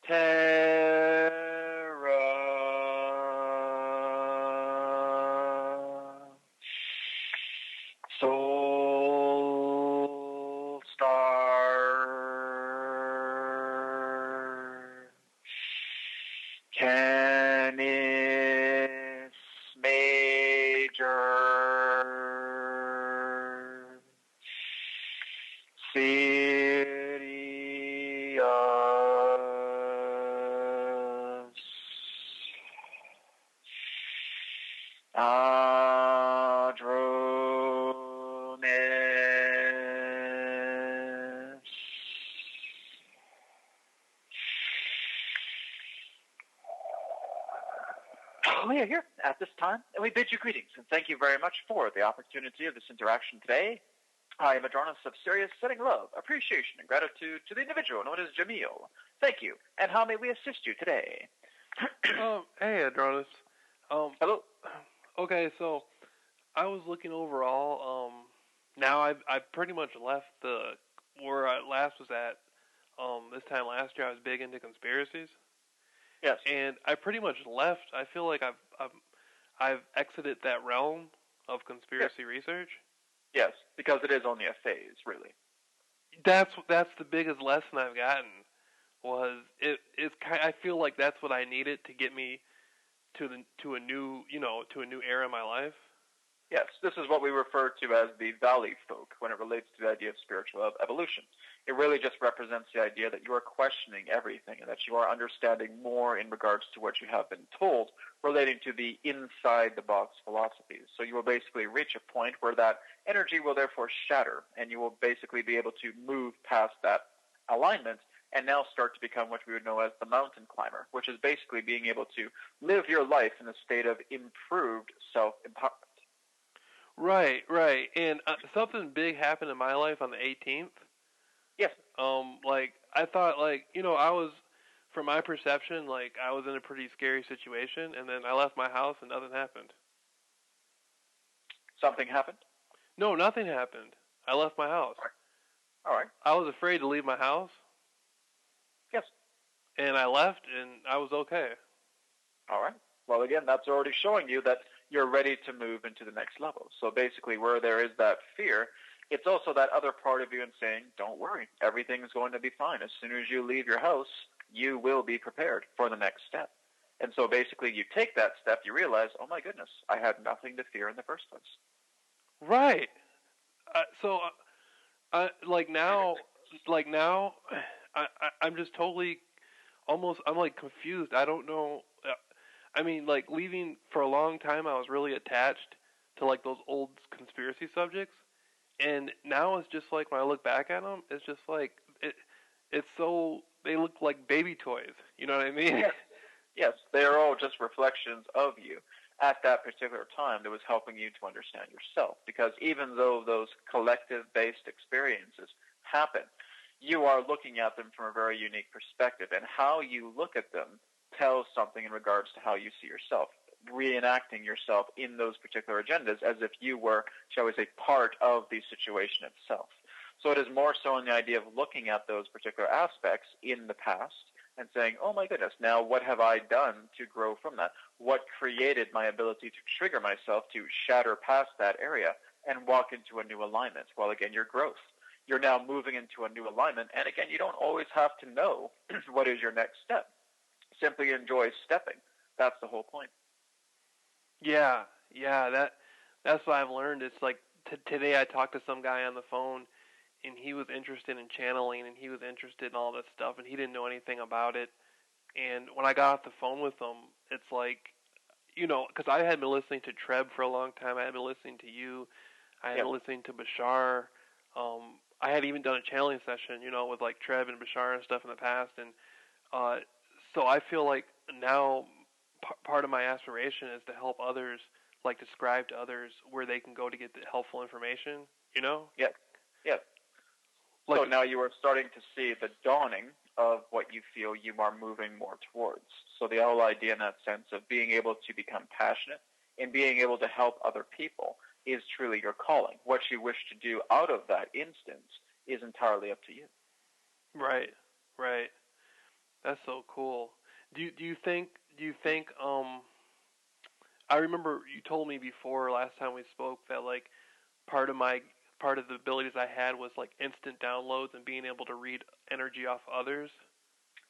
Terra. Soul Star. Canis Major. Sirius. Adronis. Oh, yeah, here at this time, and we bid you greetings, and thank you very much for the opportunity of this interaction today. I am Adronis of Sirius, sending love, appreciation, and gratitude to the individual known as Jameel. Thank you, and how may we assist you today? Hey, Adronis. Hello? Okay, so I was looking overall. Now I've pretty much left the where I last was at. This time last year I was big into conspiracies, Yes. and I pretty much left. I feel like I've exited that realm of conspiracy research. Yes, because it is only a phase, really. That's the biggest lesson I've gotten. I feel like that's what I needed to get me to a new era in my life. Yes, this is what we refer to as the valley folk when it relates to the idea of spiritual evolution. It really just represents the idea that you are questioning everything and that you are understanding more in regards to what you have been told relating to the inside-the-box philosophies. So you will basically reach a point where that energy will therefore shatter, and you will basically be able to move past that alignment and now start to become what we would know as the mountain climber, which is basically being able to live your life in a state of improved self-empowerment. Right, right. And something big happened in my life on the 18th. Yes. Like I thought, I was, from my perception, like I was in a pretty scary situation, and then I left my house and nothing happened. Something happened? No, nothing happened. I left my house. All right. I was afraid to leave my house. Yes. And I left, and I was okay. All right. Well, again, that's already showing you that you're ready to move into the next level. So basically, where there is that fear, it's also that other part of you and saying, don't worry, everything's going to be fine. As soon as you leave your house, you will be prepared for the next step. And so basically, you take that step, you realize, oh my goodness, I had nothing to fear in the first place. Right. Like now, I'm just totally, almost, I'm like confused. I don't know. I mean, like leaving for a long time, I was really attached to like those old conspiracy subjects, and now it's just like when I look back at them, it's just like it's so they look like baby toys. You know what I mean? Yes, yes, they are all just reflections of you at that particular time that was helping you to understand yourself. Because even though those collective-based experiences happen, you are looking at them from a very unique perspective, and how you look at them tells something in regards to how you see yourself, reenacting yourself in those particular agendas as if you were, shall we say, part of the situation itself. So it is more so in the idea of looking at those particular aspects in the past and saying, oh my goodness, now what have I done to grow from that? What created my ability to trigger myself to shatter past that area and walk into a new alignment? Well, again, your growth. You're now moving into a new alignment, and again, you don't always have to know what is your next step. Simply enjoy stepping. That's the whole point. Yeah, that's what I've learned. It's like today I talked to some guy on the phone, and he was interested in channeling, and he was interested in all this stuff, and he didn't know anything about it. And when I got off the phone with him, it's like, because I had been listening to Treb for a long time. I had been listening to you. I had been listening to Bashar. I had even done a channeling session, with like Treb and Bashar and stuff in the past. And so I feel like now part of my aspiration is to help others, like describe to others where they can go to get the helpful information, Yes, yes. So now you are starting to see the dawning of what you feel you are moving more towards. So the whole idea in that sense of being able to become passionate in being able to help other people is truly your calling. What you wish to do out of that instance is entirely up to you. Right, right. That's so cool. Do you think I remember you told me before last time we spoke that like part of my part of the abilities I had was like instant downloads and being able to read energy off others.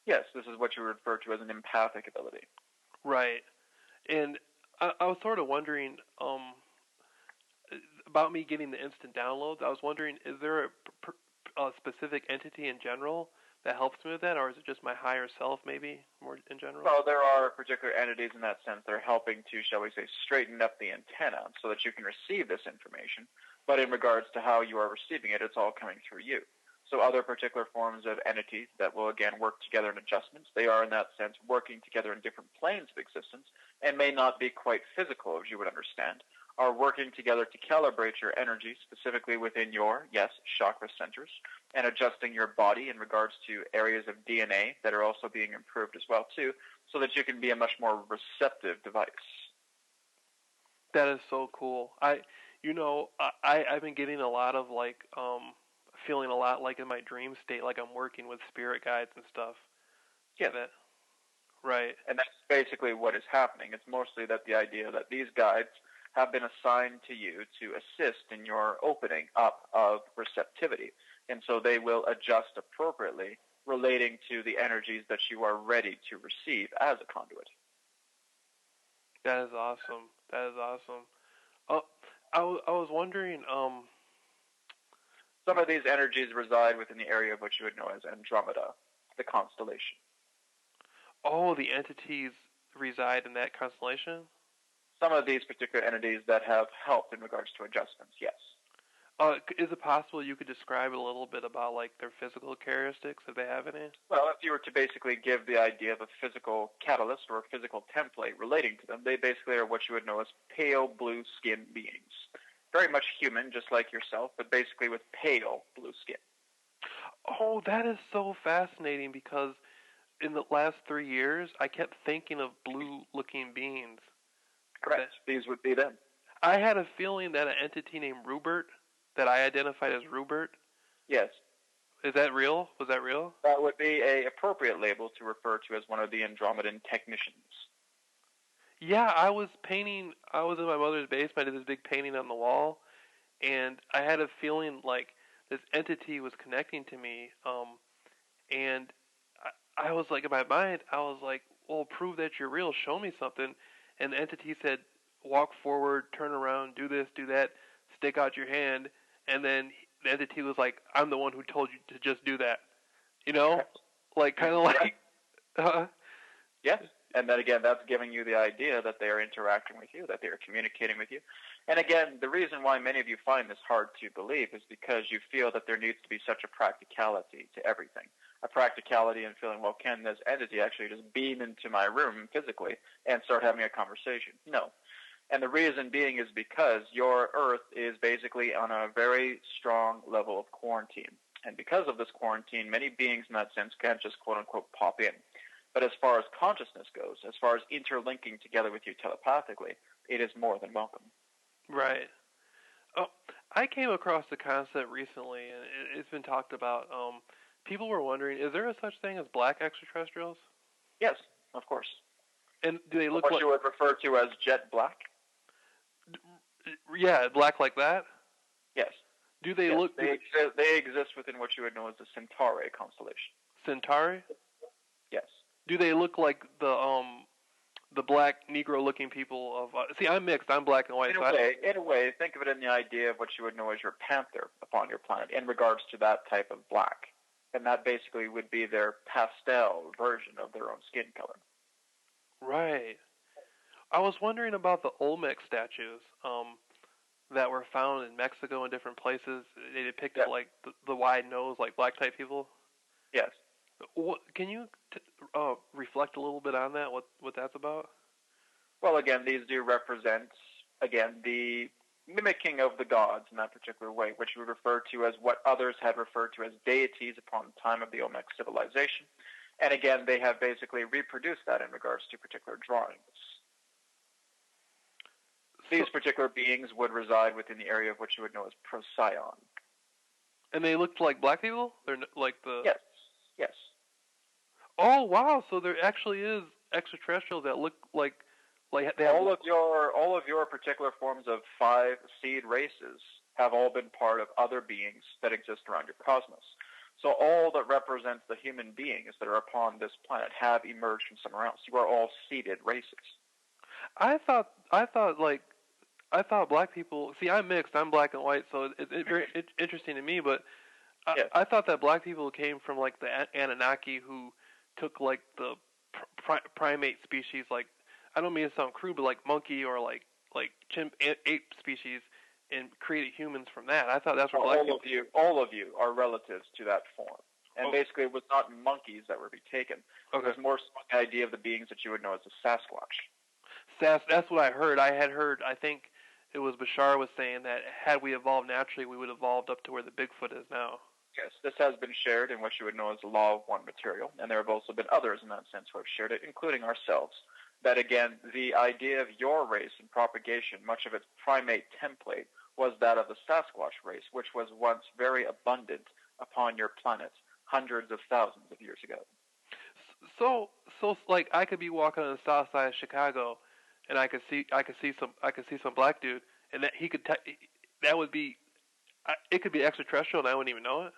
Yes, this is what you refer to as an empathic ability. Right. And I was sort of wondering about me getting the instant downloads. I was wondering, is there a specific entity in general that helps me with that, or is it just my higher self, maybe more in general? Well, there are particular entities in that sense that are helping to, shall we say, straighten up the antenna so that you can receive this information. But in regards to how you are receiving it, it's all coming through you. So other particular forms of entities that will, again, work together in adjustments, they are, in that sense, working together in different planes of existence and may not be quite physical, as you would understand, are working together to calibrate your energy specifically within your, yes, chakra centers, and adjusting your body in regards to areas of DNA that are also being improved as well, too, so that you can be a much more receptive device. That is so cool. I've been getting a lot of like feeling a lot like in my dream state, like I'm working with spirit guides and stuff. Yes. Right. And that's basically what is happening. It's mostly that the idea that these guides have been assigned to you to assist in your opening up of receptivity. And so they will adjust appropriately relating to the energies that you are ready to receive as a conduit. That is awesome. That is awesome. I was wondering, some of these energies reside within the area of what you would know as Andromeda, the constellation. Oh, the entities reside in that constellation? Some of these particular entities that have helped in regards to adjustments, yes. Is it possible you could describe a little bit about like their physical characteristics, if they have any? Well, if you were to basically give the idea of a physical catalyst or a physical template relating to them, they basically are what you would know as pale blue skin beings. Very much human, just like yourself, but basically with pale blue skin. Oh, that is so fascinating because in the last 3 years, I kept thinking of blue-looking beings. Correct. These would be them. I had a feeling that an entity named Rupert, that I identified as Rupert. Yes. Is that real? Was that real? That would be an appropriate label to refer to as one of the Andromedan technicians. Yeah, I was in my mother's basement. I did this big painting on the wall, and I had a feeling like this entity was connecting to me, and I was like, in my mind, I was like, well, prove that you're real. Show me something. And the entity said, walk forward, turn around, do this, do that, stick out your hand. And then the entity was like, I'm the one who told you to just do that. You know? Correct. Like, kind of like... Yes. And then again, that's giving you the idea that they are interacting with you, that they are communicating with you. And again, the reason why many of you find this hard to believe is because you feel that there needs to be such a practicality to everything. A practicality in feeling, well, can this entity actually just beam into my room physically and start having a conversation? No. And the reason being is because your Earth is basically on a very strong level of quarantine. And because of this quarantine, many beings in that sense can't just quote-unquote pop in. But as far as consciousness goes, as far as interlinking together with you telepathically, it is more than welcome. Right. Oh, I came across the concept recently, and it's been talked about. People were wondering, is there a such thing as black extraterrestrials? Yes, of course. And do they look what like... you would refer to as jet black? Yeah, black like that? Yes. Do they yes, look... They exist within what you would know as the Centauri constellation. Centauri? Yes. Do they look like the black Negro-looking people of... see, I'm mixed. I'm black and white. In a way, think of it in the idea of what you would know as your panther upon your planet in regards to that type of black. And that basically would be their pastel version of their own skin color. Right. I was wondering about the Olmec statues that were found in Mexico and different places. They depicted like the wide nose, like black type people. Yes. Can you reflect a little bit on that? What that's about? Well, again, these do represent the mimicking of the gods in that particular way, which we refer to as what others had referred to as deities upon the time of the Olmec civilization. And again, they have basically reproduced that in regards to particular drawings. These particular beings would reside within the area of what you would know as Procyon. And they looked like black people? They're like the... Yes, yes. Oh, wow, so there actually is extraterrestrials that look like they have... All of your particular forms of 5 seed races have all been part of other beings that exist around your cosmos. So all that represents the human beings that are upon this planet have emerged from somewhere else. You are all seeded races. I thought black people. See, I'm mixed. I'm black and white, so it's very interesting to me. But Yes. I thought that black people came from like the Anunnaki, who took like the primate species. Like, I don't mean to sound crude, but like monkey or like chimp, ape species, and created humans from that. I thought that's what black people. All of you are relatives to that form. And basically, it was not monkeys that were taken. Okay. It was more the idea of the beings that you would know as the Sasquatch. That's what I heard. I think it was Bashar was saying that had we evolved naturally, we would have evolved up to where the Bigfoot is now. Yes, this has been shared in what you would know as the Law of One material, and there have also been others in that sense who have shared it, including ourselves. That again, the idea of your race and propagation, much of its primate template, was that of the Sasquatch race, which was once very abundant upon your planet hundreds of thousands of years ago. So like I could be walking on the south side of Chicago, and I could see some black dude, and that he could that would be it could be extraterrestrial, and I wouldn't even know it.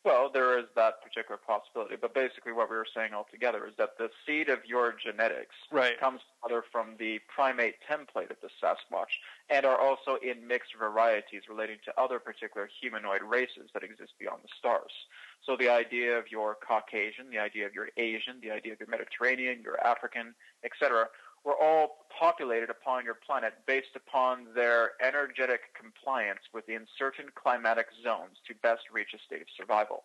Well, there is that particular possibility, but basically what we were saying altogether is that the seed of your genetics comes either from the primate template of the Sasquatch and are also in mixed varieties relating to other particular humanoid races that exist beyond the stars. So the idea of your Caucasian, the idea of your Asian, the idea of your Mediterranean, your African, etc., were all populated upon your planet based upon their energetic compliance within certain climatic zones to best reach a state of survival.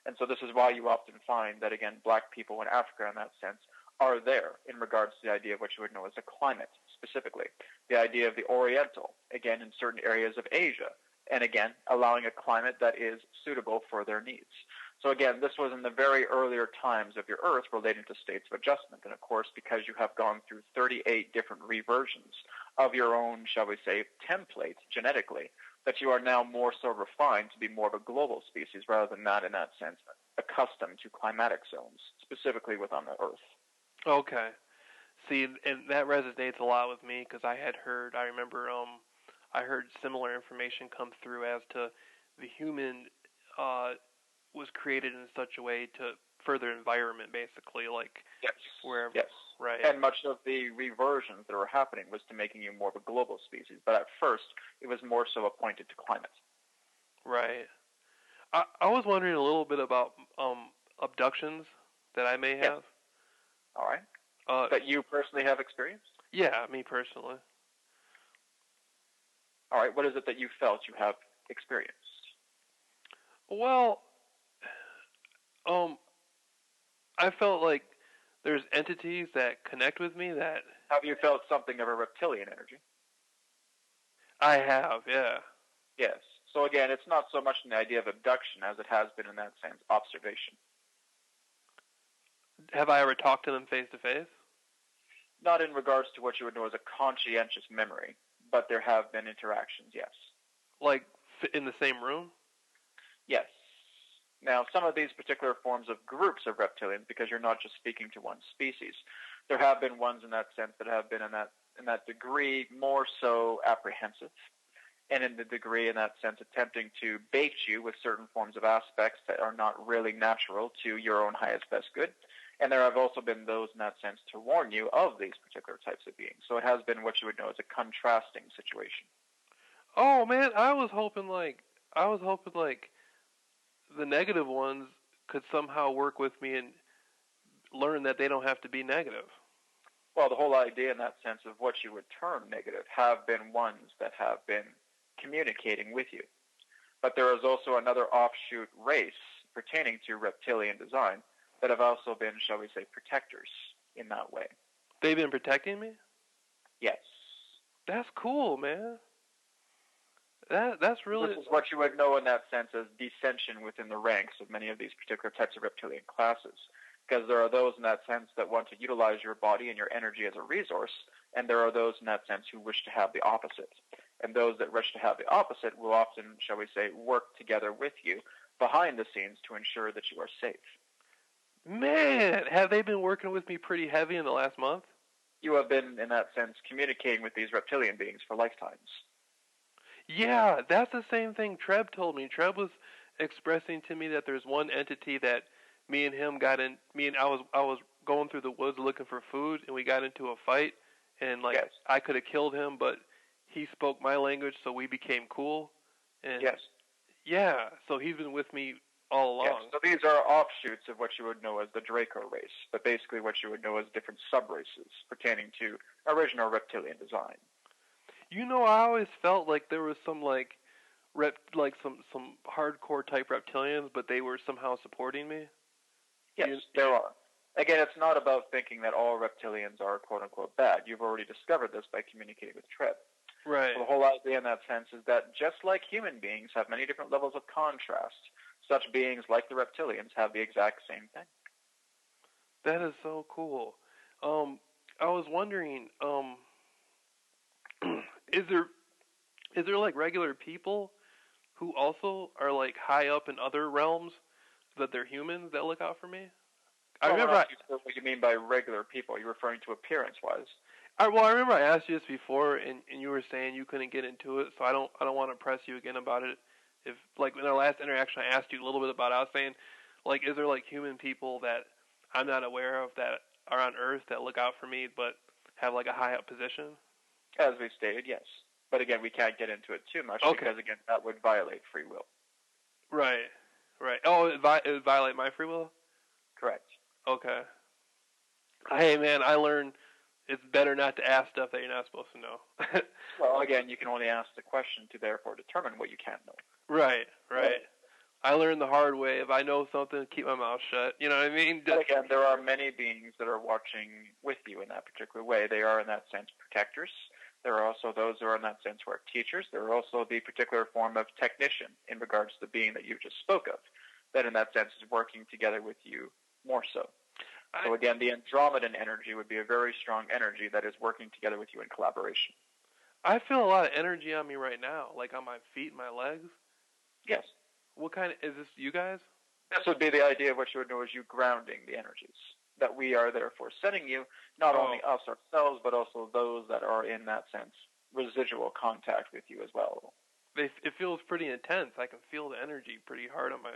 And so this is why you often find that, again, black people in Africa, in that sense, are there in regards to the idea of what you would know as a climate, specifically. The idea of the Oriental, again, in certain areas of Asia, and again, allowing a climate that is suitable for their needs. So again, this was in the very earlier times of your Earth relating to states of adjustment. And of course, because you have gone through 38 different reversions of your own, shall we say, template genetically, that you are now more so refined to be more of a global species rather than not, in that sense, accustomed to climatic zones, specifically within the Earth. Okay. See, and that resonates a lot with me because I remember I heard similar information come through as to the human was created in such a way to further environment, basically, like wherever. Yes. Right. And much of the reversions that were happening was to making you more of a global species, but at first it was more so appointed to climate. Right. I was wondering a little bit about abductions that I may have. Yes. All right. That you personally have experienced? Yeah, me personally. All right. What is it that you felt you have experienced? Well, I felt like there's entities that connect with me that... Have you felt something of a reptilian energy? I have, yeah. Yes. So again, it's not so much an idea of abduction as it has been in that sense, observation. Have I ever talked to them face to face? Not in regards to what you would know as a conscientious memory, but there have been interactions, yes. Like in the same room? Yes. Now, some of these particular forms of groups of reptilians, because you're not just speaking to one species, there have been ones in that sense that have been in that degree more so apprehensive, and in the degree in that sense attempting to bait you with certain forms of aspects that are not really natural to your own highest best good. And there have also been those in that sense to warn you of these particular types of beings. So it has been what you would know as a contrasting situation. Oh man, I was hoping like the negative ones could somehow work with me and learn that they don't have to be negative. Well, the whole idea in that sense of what you would term negative have been ones that have been communicating with you. But there is also another offshoot race pertaining to reptilian design that have also been, shall we say, protectors in that way. They've been protecting me? Yes. That's cool, man. That's really... This is what you would know in that sense as dissension within the ranks of many of these particular types of reptilian classes. Because there are those in that sense that want to utilize your body and your energy as a resource, and there are those in that sense who wish to have the opposite. And those that wish to have the opposite will often, shall we say, work together with you behind the scenes to ensure that you are safe. Man, have they been working with me pretty heavy in the last month? You have been, in that sense, communicating with these reptilian beings for lifetimes. Yeah, that's the same thing Treb told me. Treb was expressing to me that there's one entity that me and him got in. I was going through the woods looking for food, and we got into a fight, and like yes. I could have killed him, but he spoke my language, so we became cool. And yes. Yeah, so he's been with me all along. Yes. So these are offshoots of what you would know as the Draco race, but basically what you would know as different sub-races pertaining to original reptilian design. You know, I always felt like there was some some hardcore type reptilians, but they were somehow supporting me. Yes, there are. Again, it's not about thinking that all reptilians are quote-unquote bad. You've already discovered this by communicating with Treb. Right. So the whole idea in that sense is that just like human beings have many different levels of contrast, such beings like the reptilians have the exact same thing. That is so cool. I was wondering, is there like regular people who also are like high up in other realms that they're humans that look out for me? I remember. I'm not sure what you mean by regular people. You're referring to appearance-wise. I remember I asked you this before, and you were saying you couldn't get into it, so I don't want to press you again about it. If like in our last interaction, I asked you a little bit about it. I was saying, like, is there like human people that I'm not aware of that are on Earth that look out for me, but have like a high up position? As we stated, yes. But again, we can't get into it too much because again, that would violate free will. Right. Oh, it would violate my free will? Correct. Okay. Hey, man, I learned it's better not to ask stuff that you're not supposed to know. Well, again, you can only ask the question to therefore determine what you can know. Right. I learned the hard way. If I know something, keep my mouth shut. You know what I mean? But again, there are many beings that are watching with you in that particular way. They are, in that sense, protectors. There are also those who are, in that sense, who are teachers. There are also the particular form of technician in regards to the being that you just spoke of, that in that sense is working together with you more so. So again, the Andromedan energy would be a very strong energy that is working together with you in collaboration. I feel a lot of energy on me right now, like on my feet and my legs. Yes. What kind of, is this you guys? This would be the idea of what you would know as you grounding the energies. That we are therefore sending you, not only us ourselves, but also those that are in that sense residual contact with you as well. It feels pretty intense. I can feel the energy pretty hard on my...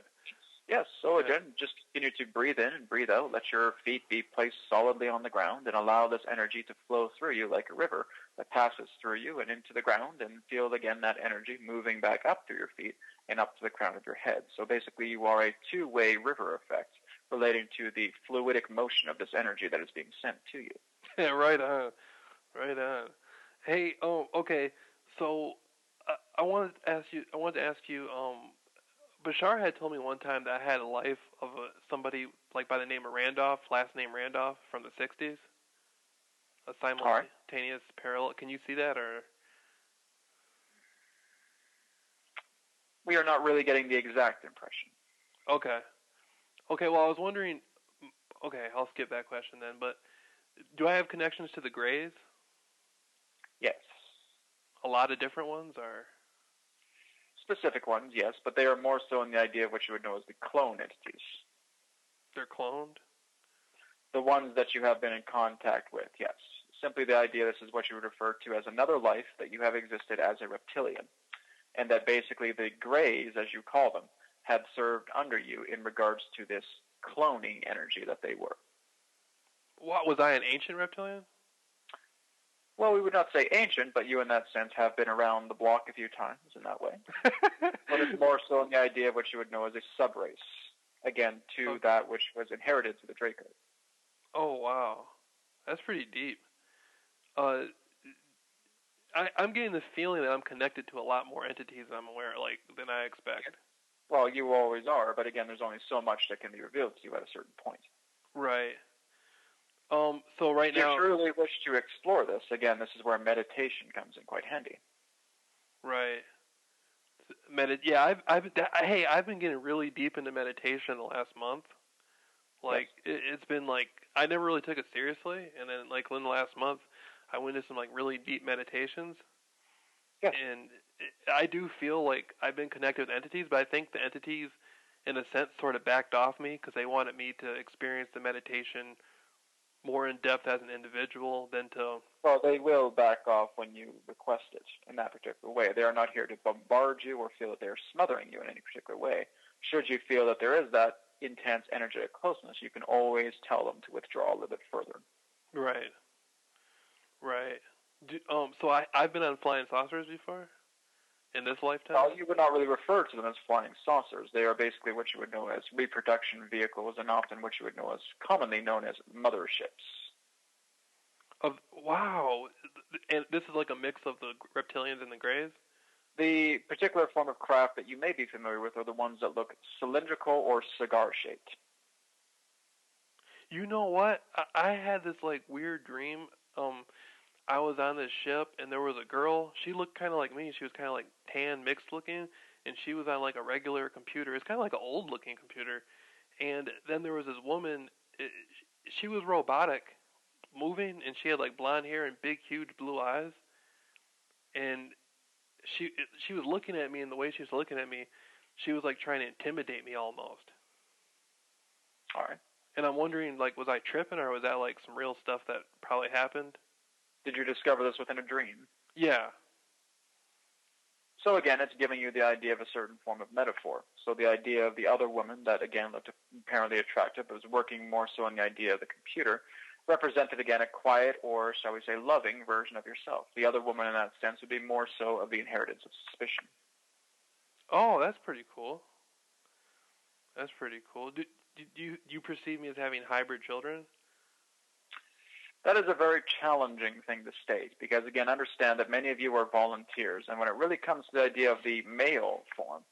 Yes, so again, just continue to breathe in and breathe out. Let your feet be placed solidly on the ground and allow this energy to flow through you like a river that passes through you and into the ground, and feel again that energy moving back up through your feet and up to the crown of your head. So basically you are a two-way river effect relating to the fluidic motion of this energy that is being sent to you. Yeah, right on. Hey, okay, so I wanted to ask you, Bashar had told me one time that I had a life of somebody like by the name of Randolph, last name Randolph, from the 60s. A simultaneous parallel. Can you see that, or? We are not really getting the exact impression. Okay, well, I was wondering, okay, I'll skip that question then, but do I have connections to the Greys? Yes. A lot of different ones, or? Specific ones, yes, but they are more so in the idea of what you would know as the clone entities. They're cloned? The ones that you have been in contact with, yes. Simply the idea, this is what you would refer to as another life that you have existed as a reptilian, and that basically the Greys, as you call them, had served under you in regards to this cloning energy that they were. What, was I an ancient reptilian? Well, we would not say ancient, but you in that sense have been around the block a few times in that way. But it's more so in the idea of what you would know as a sub-race, again, to that which was inherited through the Draco. Oh, wow. That's pretty deep. I'm getting the feeling that I'm connected to a lot more entities than I'm aware, than I expect. Well, you always are, but again, there's only so much that can be revealed to you at a certain point. Right. So right now, if you truly wish to explore this, again, this is where meditation comes in quite handy. Right. I've been getting really deep into meditation the last month. Like, it's been like, I never really took it seriously, and then like in the last month, I went into some like really deep meditations, Yes. and I do feel like I've been connected with entities, but I think the entities, in a sense, sort of backed off me because they wanted me to experience the meditation more in depth as an individual than to. Well, they will back off when you request it in that particular way. They are not here to bombard you or feel that they're smothering you in any particular way. Should you feel that there is that intense energetic closeness, you can always tell them to withdraw a little bit further. Right. Right. So I've been on flying saucers before in this lifetime? Well, you would not really refer to them as flying saucers. They are basically what you would know as reproduction vehicles and often what you would know as commonly known as motherships. Wow. And this is like a mix of the reptilians and the greys? The particular form of craft that you may be familiar with are the ones that look cylindrical or cigar-shaped. You know what? I had this like weird dream. I was on this ship and there was a girl. She looked kind of like me. She was kind of like tan mixed looking, and she was on like a regular computer. It's kind of like an old looking computer. And then there was this woman. She was robotic, moving, and she had like blonde hair and big, huge blue eyes. And she was looking at me, and the way she was looking at me, she was like trying to intimidate me almost. All right. And I'm wondering, like, was I tripping, or was that like some real stuff that probably happened? Did you discover this within a dream? Yeah. So again, it's giving you the idea of a certain form of metaphor. So the idea of the other woman that again looked apparently attractive, but was working more so on the idea of the computer, represented again a quiet or, shall we say, loving version of yourself. The other woman in that sense would be more so of the inheritance of suspicion. Oh, that's pretty cool. That's pretty cool. Do you perceive me as having hybrid children? That is a very challenging thing to state because, again, understand that many of you are volunteers, and when it really comes to the idea of the male form,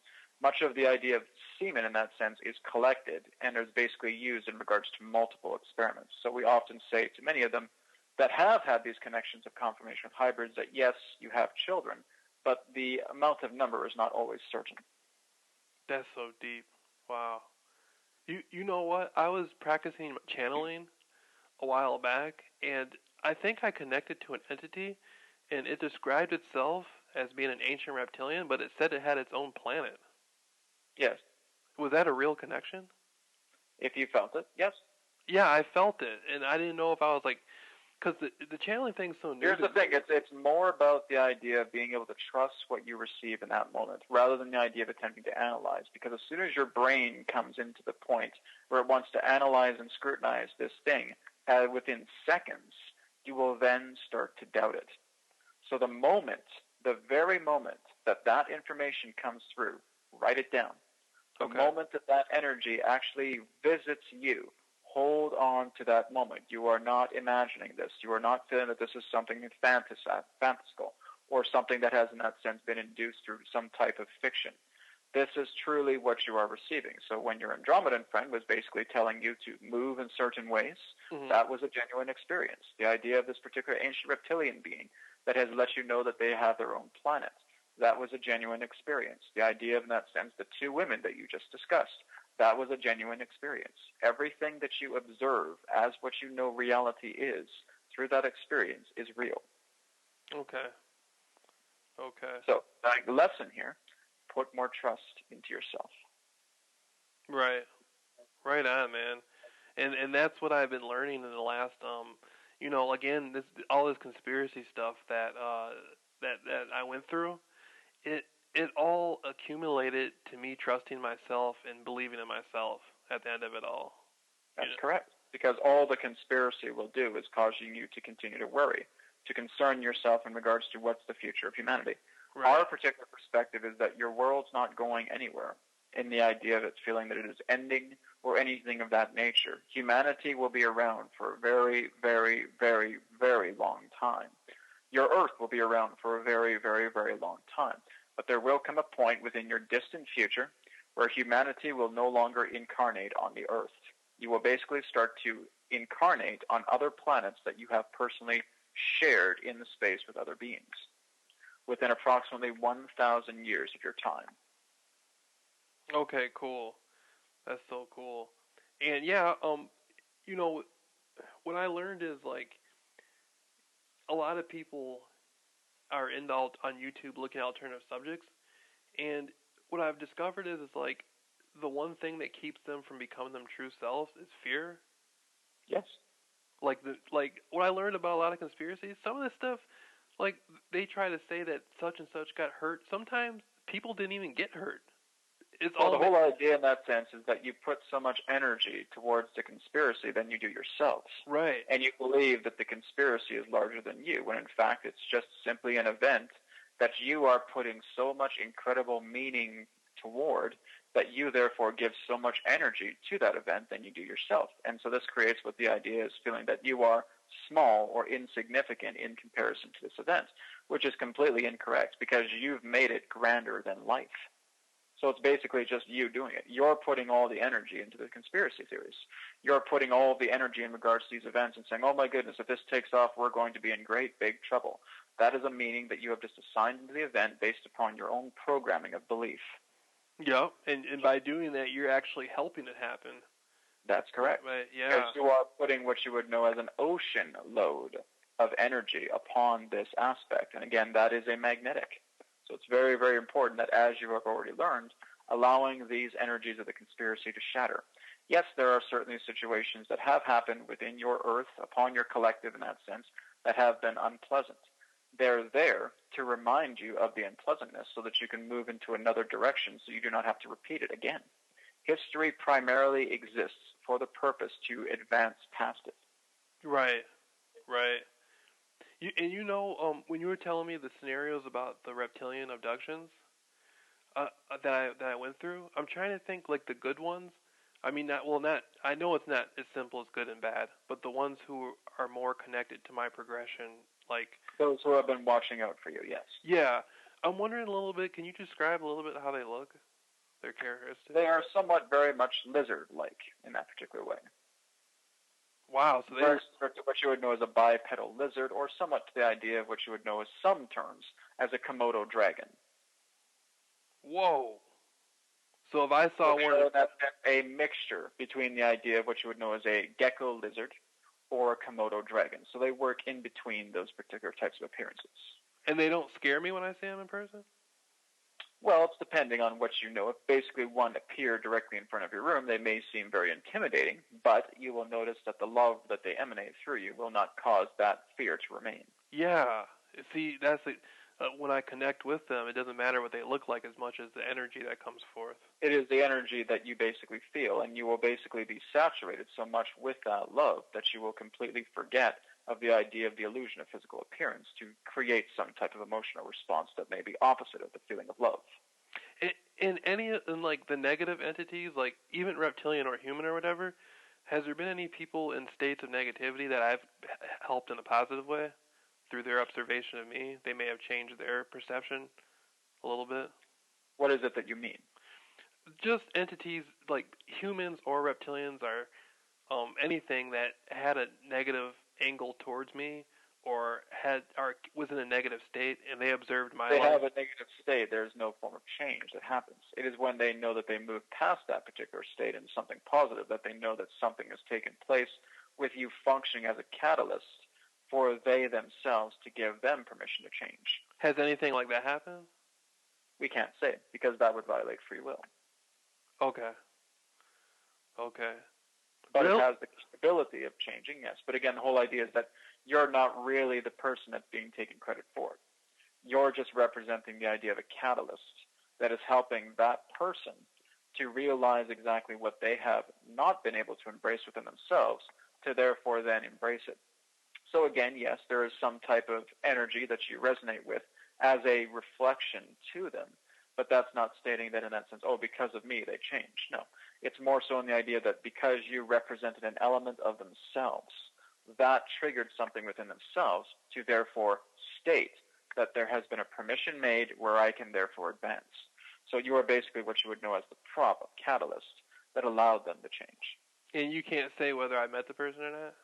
much of the idea of semen in that sense is collected and is basically used in regards to multiple experiments. So we often say to many of them that have had these connections of confirmation of hybrids that, yes, you have children, but the amount of number is not always certain. That's so deep. Wow. You know what? I was practicing channeling a while back, and I think I connected to an entity, and it described itself as being an ancient reptilian, but it said it had its own planet. Yes. Was that a real connection? If you felt it, yes. Yeah, I felt it, and I didn't know if I was like, because the channeling thing's so new. Here's the thing. It's more about the idea of being able to trust what you receive in that moment rather than the idea of attempting to analyze. Because as soon as your brain comes into the point where it wants to analyze and scrutinize this thing, within seconds, you will then start to doubt it. So the very moment that information comes through, write it down. The moment that energy actually visits you, hold on to that moment. You are not imagining this. You are not feeling that this is something fantastical or something that has in that sense been induced through some type of fiction. This is truly what you are receiving. So when your Andromedan friend was basically telling you to move in certain ways, that was a genuine experience. The idea of this particular ancient reptilian being that has let you know that they have their own planet, that was a genuine experience. The idea of, in that sense, the two women that you just discussed, that was a genuine experience. Everything that you observe as what you know reality is through that experience is real. Okay. So the lesson here, put more trust into yourself. Right. Right on, man. And that's what I've been learning in the last, again, all this conspiracy stuff that I went through, it all accumulated to me trusting myself and believing in myself at the end of it all. That's correct. Because all the conspiracy will do is causing you to continue to worry, to concern yourself in regards to what's the future of humanity. Right. Our particular perspective is that your world's not going anywhere in the idea of it feeling that it is ending or anything of that nature. Humanity will be around for a very, very, very, very long time. Your Earth will be around for a very, very, very long time. But there will come a point within your distant future where humanity will no longer incarnate on the Earth. You will basically start to incarnate on other planets that you have personally shared in the space with other beings within approximately 1,000 years of your time. Okay, cool. That's so cool. And yeah, you know, what I learned is like a lot of people are on YouTube looking at alternative subjects, and what I've discovered is like the one thing that keeps them from becoming them true selves is fear. Yes. Like what I learned about a lot of conspiracies, some of this stuff, like they try to say that such and such got hurt. Sometimes people didn't even get hurt. It's Well, all the whole idea in that sense is that you put so much energy towards the conspiracy than you do yourselves. right. And you believe that the conspiracy is larger than you, when in fact it's just simply an event that you are putting so much incredible meaning toward that you therefore give so much energy to that event than you do yourself. And so this creates what the idea is, feeling that you are small or insignificant in comparison to this event, which is completely incorrect because you've made it grander than life. So it's basically just you doing it. You're putting all the energy into the conspiracy theories. You're putting all the energy in regards to these events and saying, oh my goodness, if this takes off, we're going to be in great big trouble. That is a meaning that you have just assigned into the event based upon your own programming of belief. Yeah, and by doing that, you're actually helping it happen. That's correct. Right, yeah. Because you are putting what you would know as an ocean load of energy upon this aspect. And again, that is a magnetic. So it's very, very important that, as you have already learned, allowing these energies of the conspiracy to shatter. Yes, there are certainly situations that have happened within your earth, upon your collective in that sense, that have been unpleasant. They're there to remind you of the unpleasantness so that you can move into another direction so you do not have to repeat it again. History primarily exists for the purpose to advance past it. Right, right. When you were telling me the scenarios about the reptilian abductions that I went through, I'm trying to think like the good ones. I mean, not. I know it's not as simple as good and bad, but the ones who are more connected to my progression, like those who have been watching out for you. Yes. Yeah, I'm wondering a little bit. Can you describe a little bit how they look, their characteristics? They are somewhat very much lizard-like in that particular way. Wow, so very similar to what you would know as a bipedal lizard, or somewhat to the idea of what you would know as some terms as a Komodo dragon. Whoa. So if I saw one, that's a mixture between the idea of what you would know as a gecko lizard or a Komodo dragon. So they work in between those particular types of appearances. And they don't scare me when I see them in person? Well, it's depending on what you know. If basically one appeared directly in front of your room, they may seem very intimidating, but you will notice that the love that they emanate through you will not cause that fear to remain. Yeah. See, that's when I connect with them, it doesn't matter what they look like as much as the energy that comes forth. It is the energy that you basically feel, and you will basically be saturated so much with that love that you will completely forget of the idea of the illusion of physical appearance to create some type of emotional response that may be opposite of the feeling of love. In like the negative entities, like even reptilian or human or whatever, has there been any people in states of negativity that I've helped in a positive way through their observation of me? They may have changed their perception a little bit. What is it that you mean? Just entities like humans or reptilians or anything that had a negative angle towards me or was in a negative state, and they observed my life. They have a negative state. There's no form of change that happens. It is when they know that they move past that particular state into something positive that they know that something has taken place with you functioning as a catalyst for they themselves to give them permission to change. Has anything like that happened? We can't say, because that would violate free will. Okay. But it has the capability of changing, yes. But again, the whole idea is that you're not really the person that's being taken credit for it. You're just representing the idea of a catalyst that is helping that person to realize exactly what they have not been able to embrace within themselves, to therefore then embrace it. So again, yes, there is some type of energy that you resonate with as a reflection to them, but that's not stating that in that sense, oh, because of me, they changed. No. It's more so in the idea that because you represented an element of themselves, that triggered something within themselves to therefore state that there has been a permission made where I can therefore advance. So you are basically what you would know as the prop, catalyst, that allowed them to change. And you can't say whether I met the person or not?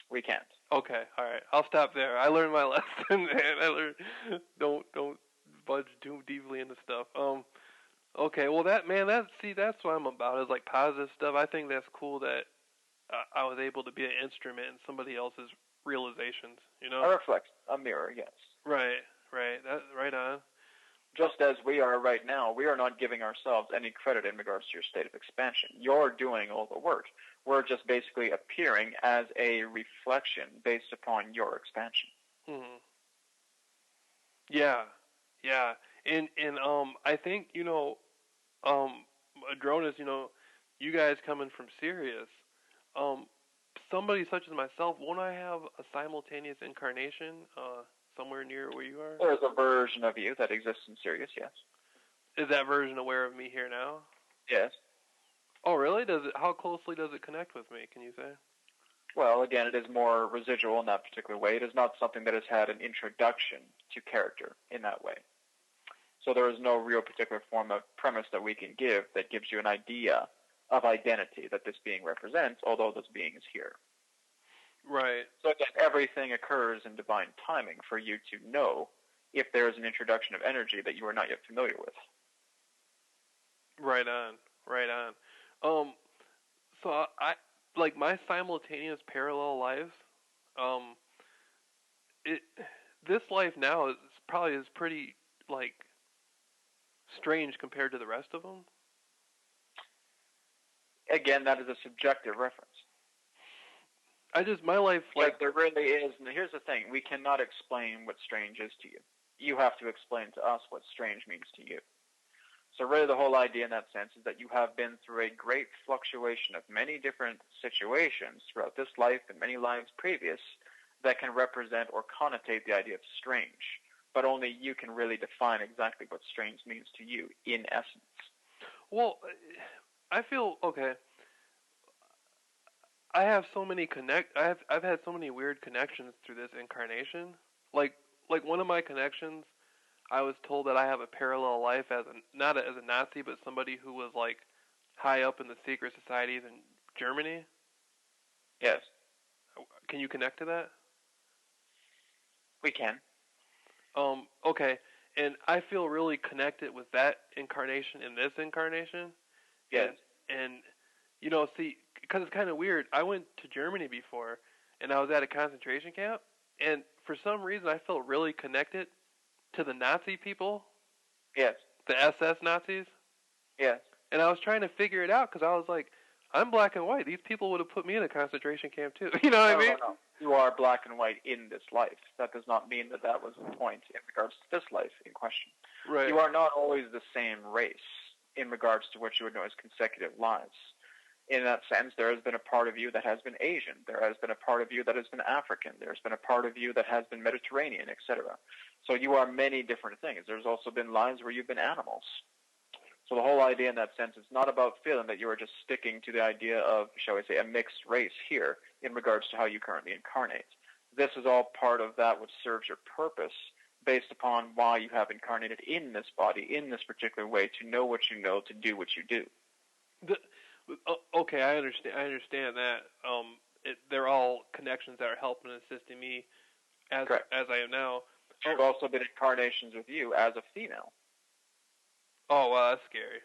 We can't. Okay, all right. I'll stop there. I learned my lesson, man. I learned don't budge too deeply into stuff. Okay, well that's what I'm about is like positive stuff. I think that's cool that I was able to be an instrument in somebody else's realizations. You A know? reflection, a mirror, yes. Right, right. That right on. Just as we are right now, we are not giving ourselves any credit in regards to your state of expansion. You're doing all the work. We're just basically appearing as a reflection based upon your expansion. Hmm. Yeah, yeah. And I think adronis, you guys coming from Sirius, um, somebody such as myself, won't I have a simultaneous incarnation somewhere near where you are? There's a version of you that exists in Sirius, yes. Is that version aware of me here now? Yes. Oh, really? Does it? How closely does it connect with me? Can you say? Well, again, it is more residual in that particular way. It is not something that has had an introduction to character in that way. So there is no real particular form of premise that we can give that gives you an idea of identity that this being represents, although this being is here. Right. So again, everything occurs in divine timing for you to know if there is an introduction of energy that you are not yet familiar with. Right on. Right on. So I like my simultaneous parallel lives. Um, it this life now is pretty like strange compared to the rest of them. Again, that is a subjective reference. My life like there really is, and here's the thing, we cannot explain what strange is to you. You have to explain to us what strange means to you. So really the whole idea in that sense is that you have been through a great fluctuation of many different situations throughout this life and many lives previous that can represent or connotate the idea of strange. But only you can really define exactly what strange means to you in essence. Well, I feel okay. I've had so many weird connections through this incarnation. Like one of my connections, I was told that I have a parallel life as not as a Nazi, but somebody who was like high up in the secret societies in Germany. Yes. Can you connect to that? We can. Okay. And I feel really connected with that incarnation in this incarnation. Yes. And see, because it's kind of weird. I went to Germany before, and I was at a concentration camp, and for some reason I felt really connected to the Nazi people. Yes. The SS Nazis. Yes. And I was trying to figure it out because I was like, I'm black and white. These people would have put me in a concentration camp too. You know what I mean? No. You are black and white in this life. That does not mean that was the point in regards to this life in question. Right. You are not always the same race in regards to what you would know as consecutive lives. In that sense, there has been a part of you that has been Asian. There has been a part of you that has been African. There's been a part of you that has been Mediterranean, etc. So you are many different things. There's also been lives where you've been animals. So the whole idea in that sense is not about feeling that you are just sticking to the idea of, shall we say, a mixed race here in regards to how you currently incarnate. This is all part of that which serves your purpose based upon why you have incarnated in this body, in this particular way, to know what you know, to do what you do. Okay, I understand that. They're all connections that are helping and assisting me as I am now. There have also been incarnations with you as a female. Oh, wow, that's scary.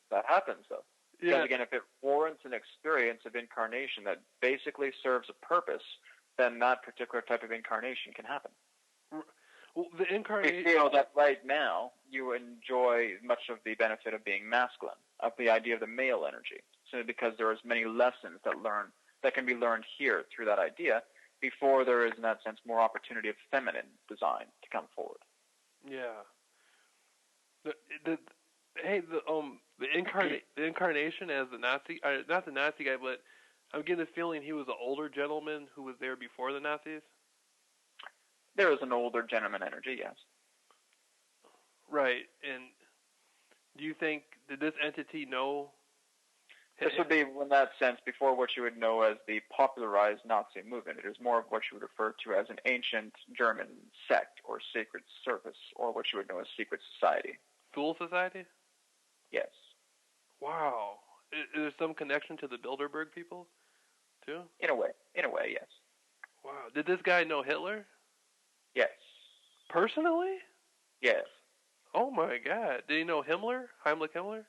That happens, though. Yeah. Because, again, if it warrants an experience of incarnation that basically serves a purpose, then that particular type of incarnation can happen. Well, the incarnation... We feel that right now you enjoy much of the benefit of being masculine, of the idea of the male energy, simply because there is many lessons that can be learned here through that idea before there is, in that sense, more opportunity of feminine design to come forward. Yeah. The incarnation as the Nazi, not the Nazi guy, but I'm getting the feeling he was an older gentleman who was there before the Nazis. There is an older gentleman energy, yes. Right, and do you think, did this entity know? This would be, in that sense, before what you would know as the popularized Nazi movement. It is more of what you would refer to as an ancient German sect or secret service, or what you would know as secret society. Fool Society? Yes. Wow. Is there some connection to the Bilderberg people, too? In a way, yes. Wow. Did this guy know Hitler? Yes. Personally? Yes. Oh my God! Did you know Himmler? Heimlich Himmler?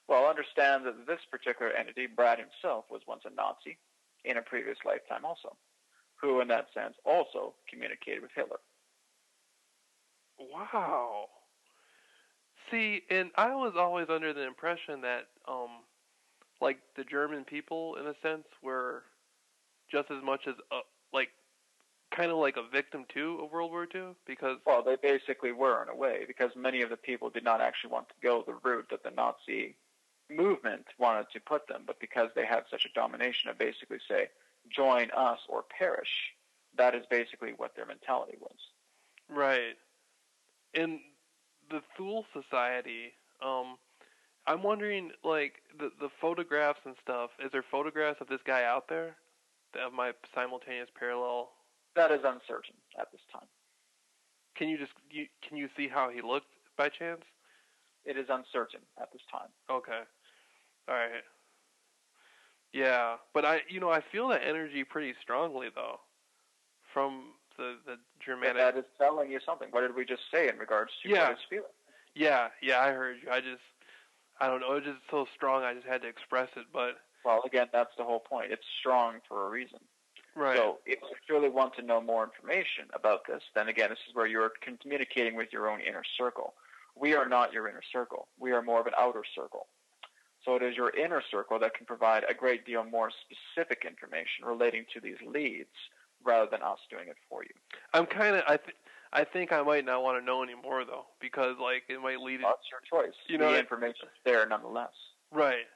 Well, understand that this particular entity, Brad himself, was once a Nazi in a previous lifetime also, who in that sense also communicated with Hitler. Wow. See, and I was always under the impression that, like the German people, in a sense, were just as much as, like, kind of like a victim too of World War II, because. Well, they basically were in a way, because many of the people did not actually want to go the route that the Nazi movement wanted to put them, but because they had such a domination of basically say, join us or perish, that is basically what their mentality was. Right. In the Thule Society, I'm wondering, like, the photographs and stuff, is there photographs of this guy out there? Of my simultaneous parallel? That is uncertain at this time. Can you see how he looked by chance? It is uncertain at this time. Okay. All right. Yeah, but I feel that energy pretty strongly though, from the Germanic. But that is telling you something. What did we just say in regards to what is feeling? Yeah, I heard you. I don't know. It's just so strong. I just had to express it, but. Well, again, that's the whole point. It's strong for a reason. Right. So if you truly want to know more information about this, then again, this is where you're communicating with your own inner circle. We are not your inner circle. We are more of an outer circle. So it is your inner circle that can provide a great deal more specific information relating to these leads rather than us doing it for you. I'm kind of, I think I might not want to know anymore though, because like it might lead. That's your choice. The information's there nonetheless. Right.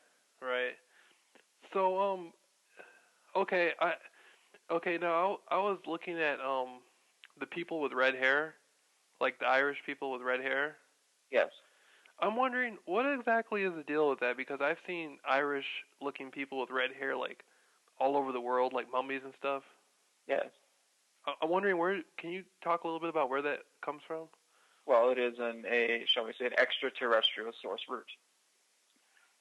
So okay, now I was looking at the people with red hair, like the Irish people with red hair. Yes. I'm wondering what exactly is the deal with that, because I've seen Irish-looking people with red hair like all over the world, like mummies and stuff. Yes. I'm wondering can you talk a little bit about where that comes from? Well, it is shall we say, an extraterrestrial source root.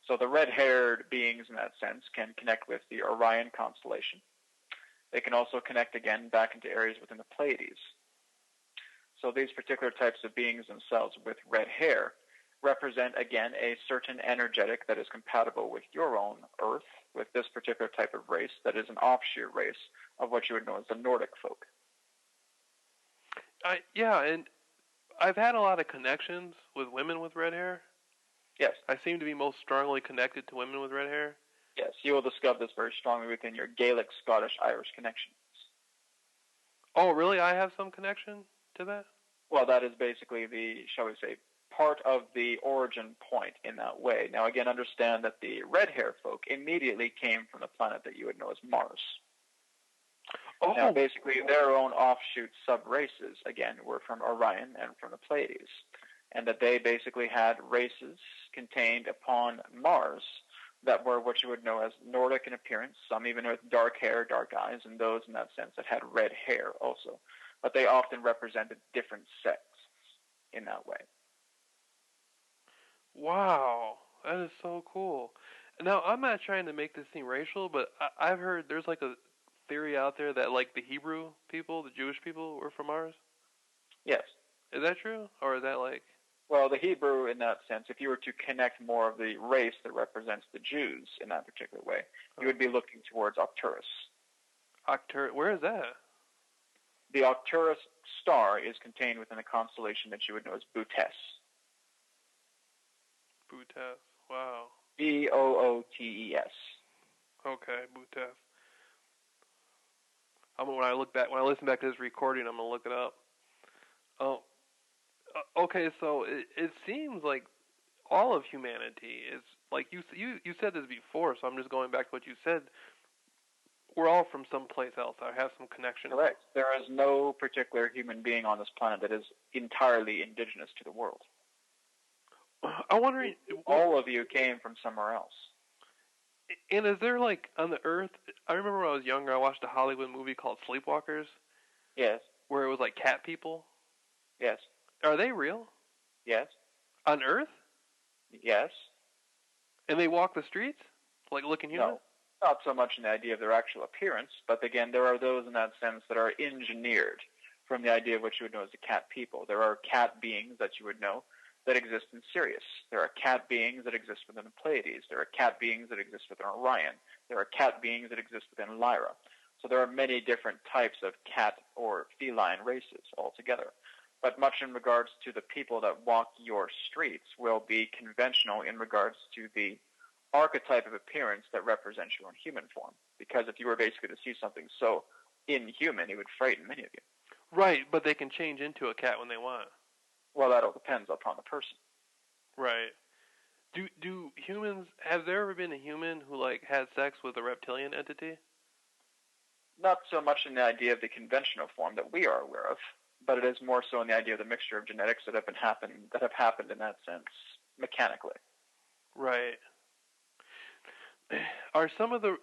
So the red-haired beings in that sense can connect with the Orion constellation. They can also connect again back into areas within the Pleiades. So these particular types of beings themselves with red hair represent, again, a certain energetic that is compatible with your own Earth, with this particular type of race that is an offshoot race of what you would know as the Nordic folk. Yeah, and I've had a lot of connections with women with red hair. Yes. I seem to be most strongly connected to women with red hair. Yes, you will discover this very strongly within your Gaelic, Scottish, Irish connections. Oh, really? I have some connection to that? Well, that is basically the, shall we say, part of the origin point in that way. Now, again, understand that the red hair folk immediately came from the planet that you would know as Mars. Oh. Now, basically, their own offshoot sub-races, again, were from Orion and from the Pleiades, and that they basically had races contained upon Mars that were what you would know as Nordic in appearance, some even with dark hair, dark eyes, and those in that sense that had red hair also. But they often represented different sects in that way. Wow, that is so cool. Now, I'm not trying to make this seem racial, but I've heard there's like a theory out there that like the Hebrew people, the Jewish people, were from Mars. Yes. Is that true? Or is that like... Well, the Hebrew, in that sense, if you were to connect more of the race that represents the Jews in that particular way, you would be looking towards Arcturus. Where is that? The Arcturus star is contained within a constellation that you would know as Bootes. Bootes. Wow. Bootes. Okay, Bootes. When I listen back to this recording, I'm gonna look it up. Oh. Okay, so it seems like all of humanity is like you said this before, so I'm just going back to what you said. We're all from someplace else. I have some connection. Correct. There is no particular human being on this planet that is entirely indigenous to the world. I'm wondering, all of you came from somewhere else. And is there like on the Earth? I remember when I was younger, I watched a Hollywood movie called Sleepwalkers. Yes. Where it was like cat people. Yes. Are they real? Yes. On Earth? Yes. And they walk the streets? Like looking human? No. Not so much in the idea of their actual appearance, but again, there are those in that sense that are engineered from the idea of what you would know as a cat people. There are cat beings that you would know that exist in Sirius. There are cat beings that exist within the Pleiades. There are cat beings that exist within Orion. There are cat beings that exist within Lyra. So there are many different types of cat or feline races altogether. But much in regards to the people that walk your streets will be conventional in regards to the archetype of appearance that represents you in human form. Because if you were basically to see something so inhuman, it would frighten many of you. Right, but they can change into a cat when they want. Well, that all depends upon the person. Right. Do humans, has there ever been a human who, like, had sex with a reptilian entity? Not so much in the idea of the conventional form that we are aware of, but it is more so in the idea of the mixture of genetics that have happened in that sense mechanically. Right. Are some of the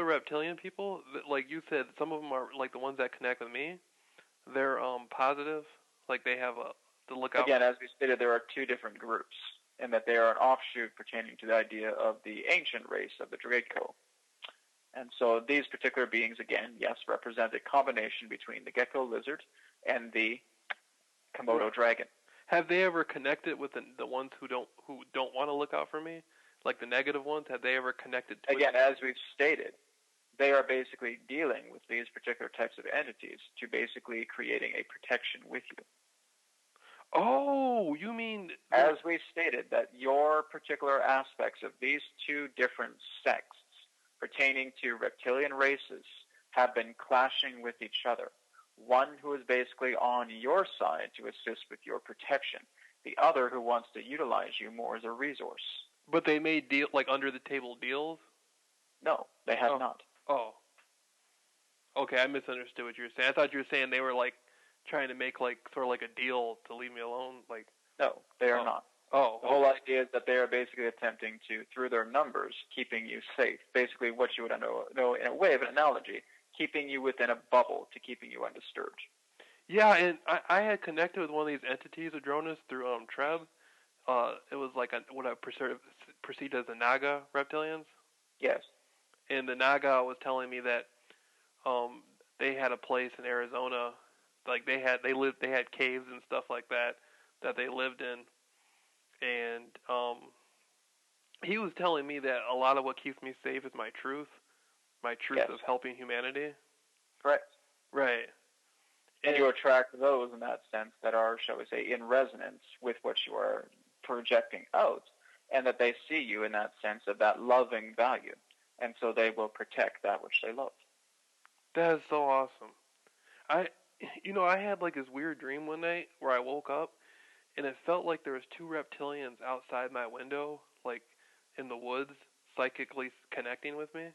reptilian people, like you said, some of them are like the ones that connect with me? They're positive, like they have to look out. Again, as we stated, there are two different groups, and that they are an offshoot pertaining to the idea of the ancient race of the Draco. And so these particular beings, again, yes, represent a combination between the gecko lizard and the Komodo dragon. Have they ever connected with the ones who don't want to look out for me? Like the negative ones, have they ever connected to Again, as we've stated, they are basically dealing with these particular types of entities to basically creating a protection with you. Oh, you mean... As we stated, that your particular aspects of these two different sects pertaining to reptilian races have been clashing with each other. One who is basically on your side to assist with your protection. The other who wants to utilize you more as a resource. But they made under-the-table deals? No, they have not. Oh. Okay, I misunderstood what you were saying. I thought you were saying they were, like, trying to make, like, sort of like a deal to leave me alone. Like. No, they are not. Oh. The whole idea is that they are basically attempting to, through their numbers, keeping you safe. Basically what you would know in a way of an analogy, keeping you within a bubble to keeping you undisturbed. Yeah, and I had connected with one of these entities, adronis, through Treb. It was like what I perceived as the Naga reptilians. Yes. And the Naga was telling me that they had a place in Arizona, like they had caves and stuff like that they lived in, and he was telling me that a lot of what keeps me safe is my truth yes. of helping humanity. Correct. Right. And you attract those in that sense that are, shall we say, in resonance with what you are projecting out, and that they see you in that sense of that loving value, and so they will protect that which they love. That is so awesome. I had like this weird dream one night where I woke up, and it felt like there was two reptilians outside my window, like in the woods, psychically connecting with me.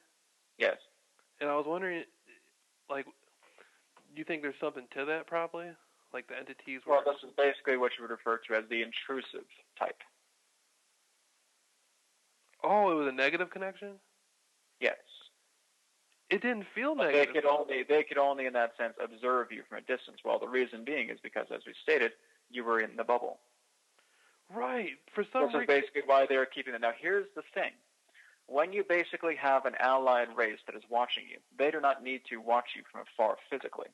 Yes. And I was wondering, like, do you think there's something to that, probably? Like the entities were... Well, this is basically what you would refer to as the intrusive type. Oh, it was a negative connection? Yes. It didn't feel negative. They could only, in that sense, observe you from a distance. Well, the reason being is because, as we stated, you were in the bubble. Right. For some reason... This is basically why they're keeping it. Now, here's the thing. When you basically have an allied race that is watching you, they do not need to watch you from afar physically.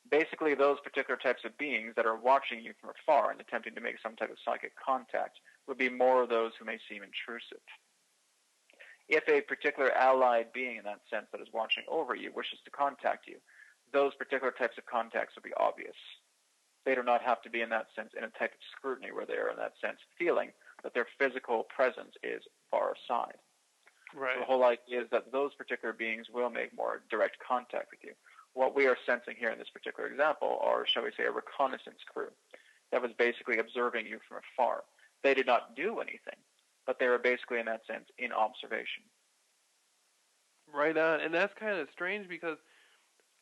Basically, those particular types of beings that are watching you from afar and attempting to make some type of psychic contact would be more of those who may seem intrusive. If a particular allied being in that sense that is watching over you wishes to contact you, those particular types of contacts will be obvious. They do not have to be in that sense in a type of scrutiny where they are in that sense feeling that their physical presence is far aside. Right. So the whole idea is that those particular beings will make more direct contact with you. What we are sensing here in this particular example are, shall we say, a reconnaissance crew that was basically observing you from afar. They did not do anything, but they were basically, in that sense, in observation. Right on. And that's kind of strange because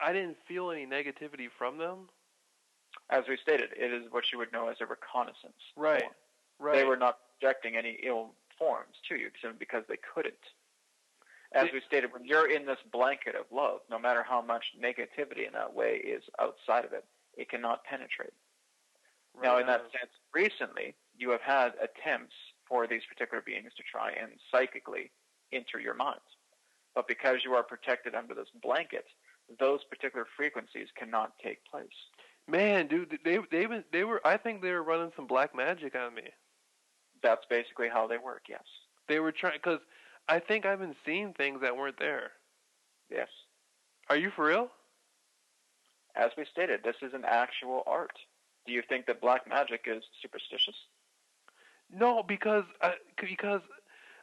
I didn't feel any negativity from them. As we stated, it is what you would know as a reconnaissance. Right. Form. Right. They were not projecting any ill forms to you because they couldn't. As we stated, when you're in this blanket of love, no matter how much negativity in that way is outside of it, it cannot penetrate. Right. Now, in that sense, recently, you have had attempts for these particular beings to try and psychically enter your minds. But because you are protected under this blanket, those particular frequencies cannot take place. Man, dude, they were. I think they were running some black magic on me. That's basically how they work. Yes. They were trying, because I think I've been seeing things that weren't there. Yes. Are you for real? As we stated, this is an actual art. Do you think that black magic is superstitious? No, because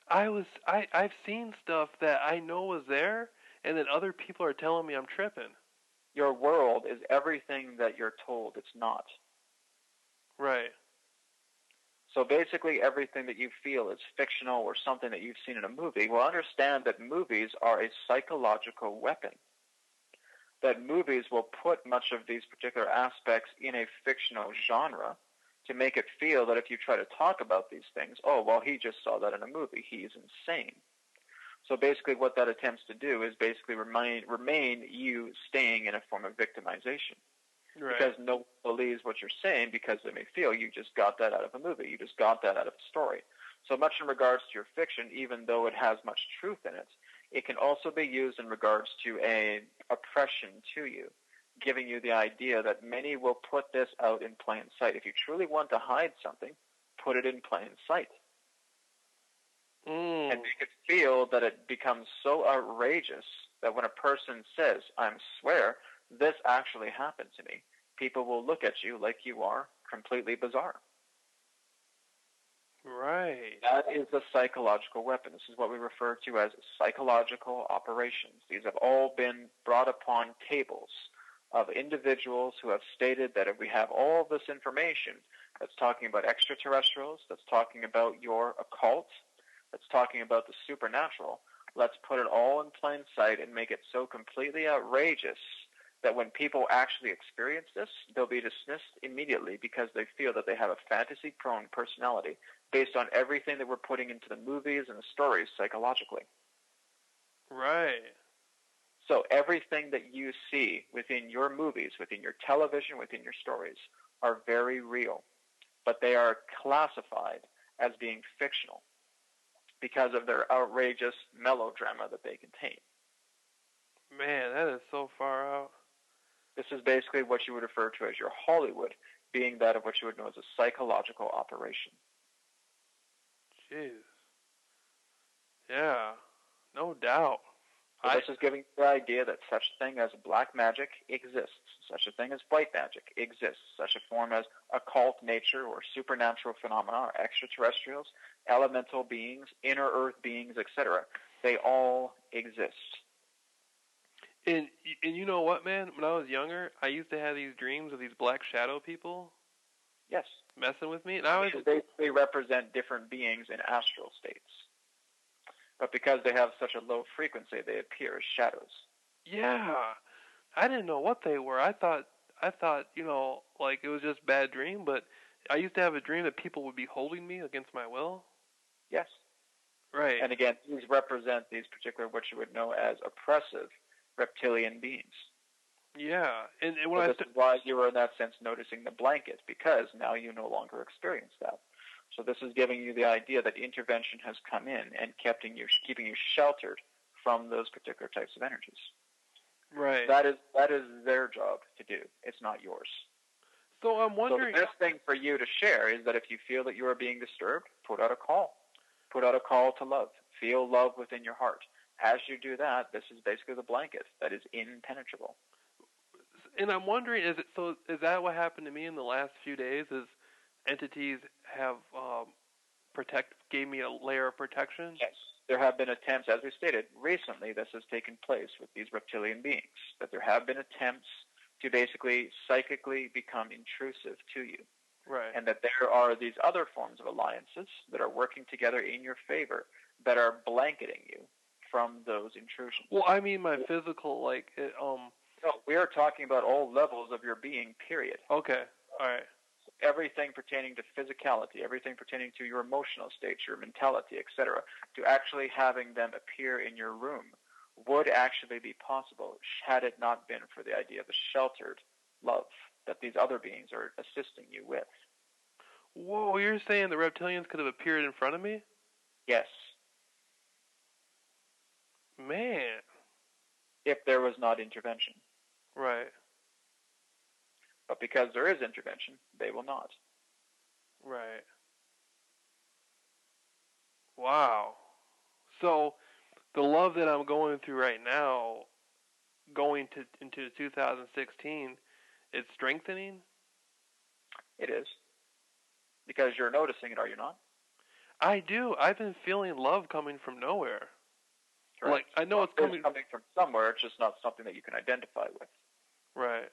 I've seen stuff that I know was there, and then other people are telling me I'm tripping. Your world is everything that you're told it's not. Right. So basically everything that you feel is fictional or something that you've seen in a movie. Well, understand that movies are a psychological weapon. That movies will put much of these particular aspects in a fictional genre to make it feel that if you try to talk about these things, oh, well, he just saw that in a movie. He's insane. So basically what that attempts to do is basically remain you staying in a form of victimization. Right. Because no one believes what you're saying because they may feel you just got that out of a movie. You just got that out of a story. So much in regards to your fiction, even though it has much truth in it, it can also be used in regards to an oppression to you, giving you the idea that many will put this out in plain sight. If you truly want to hide something, put it in plain sight. And make it feel that it becomes so outrageous that when a person says, I swear, this actually happened to me, people will look at you like you are completely bizarre. Right. That is a psychological weapon. This is what we refer to as psychological operations. These have all been brought upon tables of individuals who have stated that if we have all this information that's talking about extraterrestrials, that's talking about your occult, that's talking about the supernatural, let's put it all in plain sight and make it so completely outrageous that when people actually experience this, they'll be dismissed immediately because they feel that they have a fantasy-prone personality based on everything that we're putting into the movies and the stories psychologically. Right. So everything that you see within your movies, within your television, within your stories are very real, but they are classified as being fictional because of their outrageous melodrama that they contain. Man, that is so far out. This is basically what you would refer to as your Hollywood, being that of what you would know as a psychological operation. Jeez. Yeah, no doubt. So this is giving you the idea that such a thing as black magic exists. Such a thing as white magic exists. Such a form as occult nature or supernatural phenomena or extraterrestrials, elemental beings, inner earth beings, etc. They all exist. And you know what, man? When I was younger, I used to have these dreams of these black shadow people. Yes. Messing with me. And they represent different beings in astral states. But because they have such a low frequency, they appear as shadows. Yeah. I didn't know what they were. I thought, like it was just a bad dream, but I used to have a dream that people would be holding me against my will. Yes. Right. And again, these represent these particular, what you would know as oppressive reptilian beings. Yeah. And when this is why you were in that sense noticing the blanket, because now you no longer experience that. So this is giving you the idea that intervention has come in and keeping you sheltered from those particular types of energies. Right. That is their job to do. It's not yours. So I'm wondering. So the best thing for you to share is that if you feel that you are being disturbed, put out a call. Put out a call to love. Feel love within your heart. As you do that, this is basically the blanket that is impenetrable. And I'm wondering, is that what happened to me in the last few days? Is entities have gave me a layer of protection? Yes. There have been attempts, as we stated, recently this has taken place with these reptilian beings, that there have been attempts to basically psychically become intrusive to you. Right. And that there are these other forms of alliances that are working together in your favor that are blanketing you from those intrusions. Well, I mean my physical, No, we are talking about all levels of your being, period. Okay. All right. Everything pertaining to physicality, everything pertaining to your emotional state, your mentality, etc., to actually having them appear in your room would actually be possible had it not been for the idea of the sheltered love that these other beings are assisting you with. Whoa, you're saying the reptilians could have appeared in front of me? Yes. Man. if there was not intervention. Right. But because there is intervention, they will not. Right. Wow. So the love that I'm going through right now, going into 2016, it's strengthening? It is. Because you're noticing it, are you not? I do. I've been feeling love coming from nowhere. Correct. Like, I know it's coming from somewhere, it's just not something that you can identify with. Right.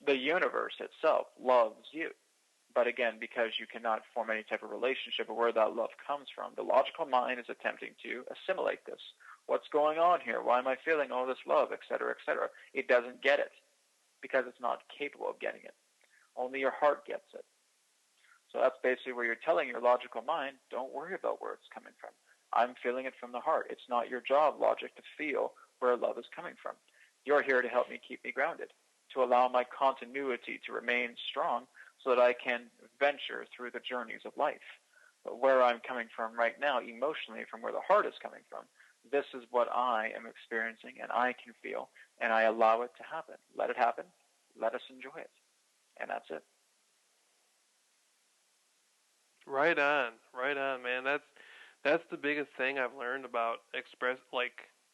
The universe itself loves you. But again, because you cannot form any type of relationship of where that love comes from, the logical mind is attempting to assimilate this. What's going on here? Why am I feeling all this love, et cetera, et cetera? It doesn't get it because it's not capable of getting it. Only your heart gets it. So that's basically where you're telling your logical mind, don't worry about where it's coming from. I'm feeling it from the heart. It's not your job, logic, to feel where love is coming from. You're here to help me keep me grounded, to allow my continuity to remain strong so that I can venture through the journeys of life. But where I'm coming from right now, emotionally, from where the heart is coming from, this is what I am experiencing and I can feel, and I allow it to happen. Let it happen. Let us enjoy it. And that's it. Right on, man. That's the biggest thing I've learned about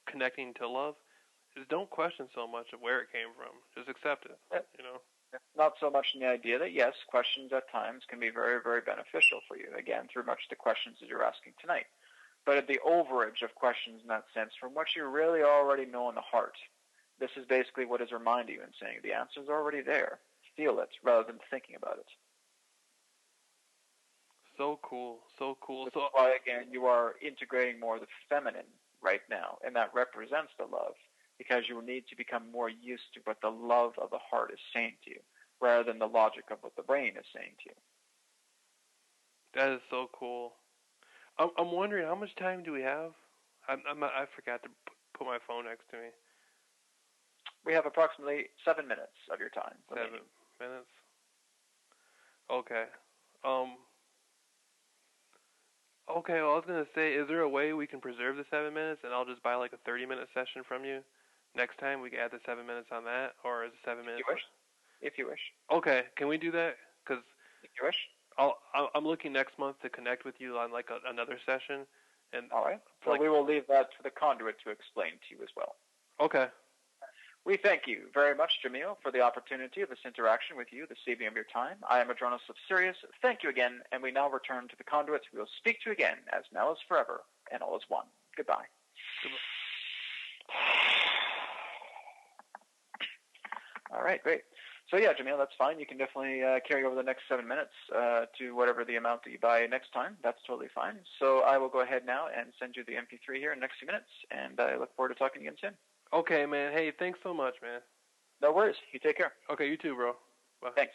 connecting to love is don't question so much of where it came from. Just accept it. You know. Not so much in the idea that yes, questions at times can be very, very beneficial for you. Again, through much the questions that you're asking tonight, but at the overage of questions in that sense, from what you really already know in the heart, this is basically what is reminding you and saying the answer is already there. Feel it rather than thinking about it. So cool. That's why, again, you are integrating more of the feminine right now, and that represents the love, because you need to become more used to what the love of the heart is saying to you, rather than the logic of what the brain is saying to you. That is so cool. I'm wondering, how much time do we have? I forgot to put my phone next to me. We have approximately 7 minutes of your time. 7 minutes? Okay. Okay, well, I was going to say, is there a way we can preserve the 7 minutes and I'll just buy like a 30-minute session from you? Next time we can add the 7 minutes on that, or is it 7 minutes? If you wish. Okay, can we do that? Because if you wish. I'm looking next month to connect with you on like another session. And all right. So we will leave that to the conduit to explain to you as well. Okay. We thank you very much, Jameel, for the opportunity of this interaction with you this evening of your time. I am Adronis of Sirius. Thank you again, and we now return to the conduit. We will speak to you again, as now is forever, and all is one. Goodbye. All right, great. So yeah, Jameel, that's fine. You can definitely carry over the next 7 minutes to whatever the amount that you buy next time. That's totally fine. So I will go ahead now and send you the MP3 here in the next few minutes, and I look forward to talking again soon. Okay, man. Hey, thanks so much, man. No worries. You take care. Okay, you too, bro. Bye. Thanks.